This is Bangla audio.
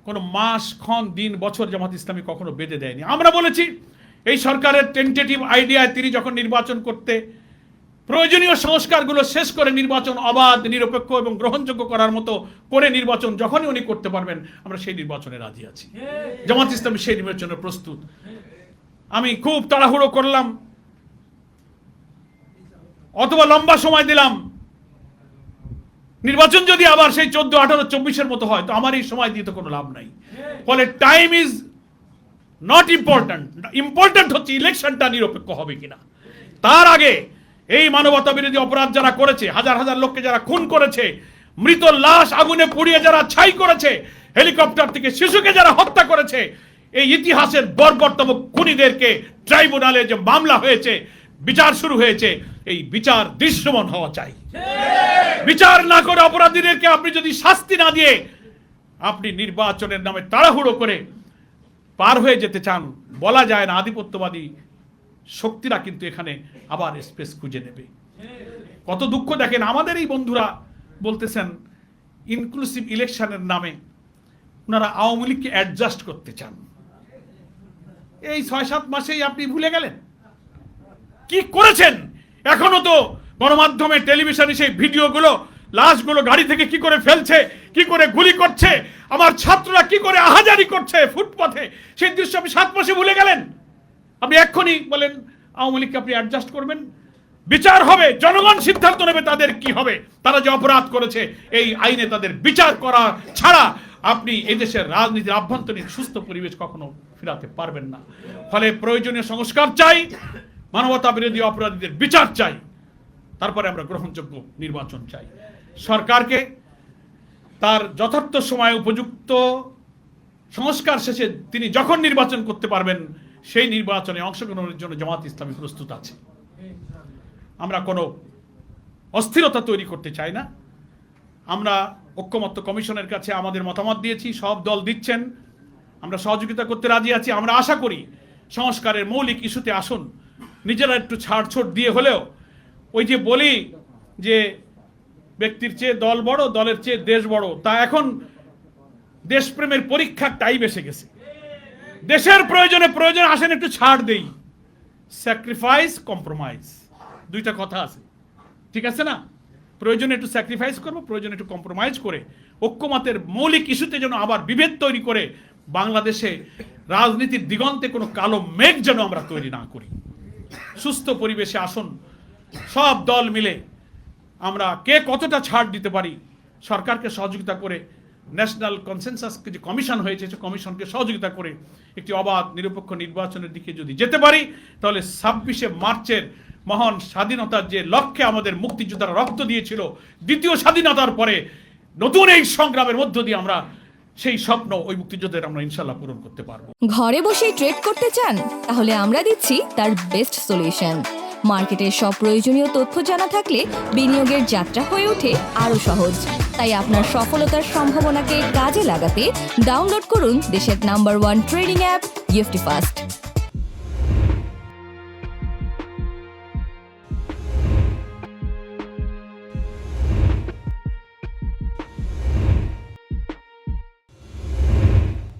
কোনো মাস, ক্ষণ, দিন, বছর জামাত ইসলামী কখনো বেঁধে দেয়নি। আমরা বলেছি এই সরকারের টেন্টেটিভ আইডিয়ায় তিনি যখন নির্বাচন করতে প্রয়োজনীয় সংস্কারগুলো শেষ করে নির্বাচন অবাধ, নিরপেক্ষ এবং গ্রহণযোগ্য করার মতো করে নির্বাচন যখনই উনি করতে পারবেন, আমরা সেই নির্বাচনে রাজি আছি। জামাত ইসলামী সেই নির্বাচনে প্রস্তুত। আমি খুব তাড়াহুড়ো করলাম অথবা লম্বা সময় দিলাম, নির্বাচন যদি আবার সেই 14, 18, 24-এর মতো হয়, তো আমার এই সময় দিয়ে তো কোনো লাভ নাই। ফলে time is not important, important হচ্ছে ইলেকশনটা নিরপেক্ষ হবে কিনা। তার আগে এই মানবতা বিরোধী অপরাধ যারা করেছে, হাজার হাজার লোককে যারা খুন করেছে, মৃত লাশ আগুনে পুড়িয়ে যারা ছাই করেছে, হেলিকপ্টার থেকে শিশুকে যারা হত্যা করেছে, এই ইতিহাসের বর্বরতম খুনিদেরকে ট্রাইব্যুনালে যে মামলা হয়েছে, বিচার শুরু হয়েছে, এই বিচার দৃশ্যমান হওয়া চাই। বিচার না করে অপরাধীদেরকে আপনি যদি শাস্তি না দিয়ে আপনি নির্বাচনের নামে তাড়াহুড়ো করে পার হয়ে যেতে চান, বলা যায় না আধিপত্যবাদী শক্তিরা কিন্তু এখানে আবার স্পেস খুঁজে নেবে। কত দুঃখ দেখেন, আমাদের এই বন্ধুরা বলতেছেন ইনক্লুসিভ ইলেকশনের নামে ওনারা আওয়ামী লীগকে অ্যাডজাস্ট করতে চান। এই 6-7 মাসেই আপনি ভুলে গেলেন কি করেছেন? এখনো তো গণমাধ্যমে, টেলিভিশনে সেই ভিডিওগুলো, লাশগুলো গাড়ি থেকে কি করে ফেলছে, কি করে গুলি করছে, আমার ছাত্ররা কি করে আহাজারি করছে ফুটপাথে, সেই দৃশ্য আপনি 7 মাসে ভুলে গেলেন। আপনি এক্ষুনি বলেন আওয়ামী লীগকে আপনি অ্যাডজাস্ট করবেন। বিচার হবে, জনগণ সিদ্ধান্ত নেবে তাদের কি হবে। তারা যে অপরাধ করেছে এই আইনে তাদের বিচার করা ছাড়া আপনি এই দেশের রাজনীতির আভ্যন্তরীণ সুস্থ পরিবেশ কখনো ফেরাতে পারবেন না। ফলে প্রয়োজনীয় সংস্কার চাই, মানবতা বিরোধী অপরাধীদের বিচার চাই, তারপরে আমরা গ্রহণযোগ্য নির্বাচন চাই। সরকারকে তার যথার্থ সময় উপযুক্ত সংস্কার শেষে তিনি যখন নির্বাচন করতে পারবেন, সেই নির্বাচনে অংশগ্রহণের জন্য জামাত ইসলামী প্রস্তুত আছে। আমরা কোনো অস্থিরতা তৈরি করতে চাই না। আমরা ঐক্যমত্য কমিশনের কাছে আমাদের মতামত দিয়েছি, সব দল দিচ্ছেন, আমরা সহযোগিতা করতে রাজি আছি। আমরা আশা করি সংস্কারের মৌলিক ইস্যুতে আসুন, নিজেরা একটু ছাড়ছুট দিয়ে হলেও, ওই যে বলি যে ব্যক্তির চেয়ে দল বড়, দলের চেয়ে দেশ বড়, তা এখন দেশপ্রেমের পরীক্ষার টাইম এসে গেছে। দেশের প্রয়োজনে আসেন একটু ছাড় দেই, স্যাক্রিফাইস, কম্প্রোমাইজ, দুইটা কথা আছে, ঠিক আছে না? প্রয়োজনে একটু স্যাক্রিফাইস করবো, প্রয়োজনে একটু কম্প্রোমাইজ করে ঐক্যমতের মৌলিক ইস্যুতে যেন আবার বিভেদ তৈরি করে বাংলাদেশে রাজনীতির দিগন্তে কোনো কালো মেঘ যেন আমরা তৈরি না করি। সুস্থ পরিবেশে আসুন, সব দল মিলে আমরা কে কতটা ছাড় দিতে পারি সরকারকে সহযোগিতা করে, ন্যাশনাল কনসেনসাস যে কমিশন হয়েছে সে কমিশনকে সহযোগিতা করে একটি অবাধ নিরপেক্ষ নির্বাচনের দিকে যদি যেতে পারি, তাহলে 26শে মার্চের মহান স্বাধীনতার যে লক্ষ্যে আমাদের মুক্তিযোদ্ধারা রক্ত দিয়েছিল, দ্বিতীয় স্বাধীনতার পরে নতুন এই সংগ্রামের মধ্য দিয়ে আমরা সেই স্বপ্ন ওই মুক্তিযুদ্ধের আমরা ইনশাল্লাহ পূরণ করতে পারবো। ঘরে বসেই ট্রেড করতে চান? তাহলে আমরা দিচ্ছি তার বেস্ট সলিউশন। মার্কেটের সব প্রয়োজনীয় তথ্য জানা থাকলে বিনিয়োগের যাত্রা হয়ে ওঠে আরো সহজ। তাই আপনার সফলতার সম্ভাবনাকে কাজে লাগাতে ডাউনলোড করুন দেশের নাম্বার 1 ট্রেডিং অ্যাপ গিফটিফাস্ট।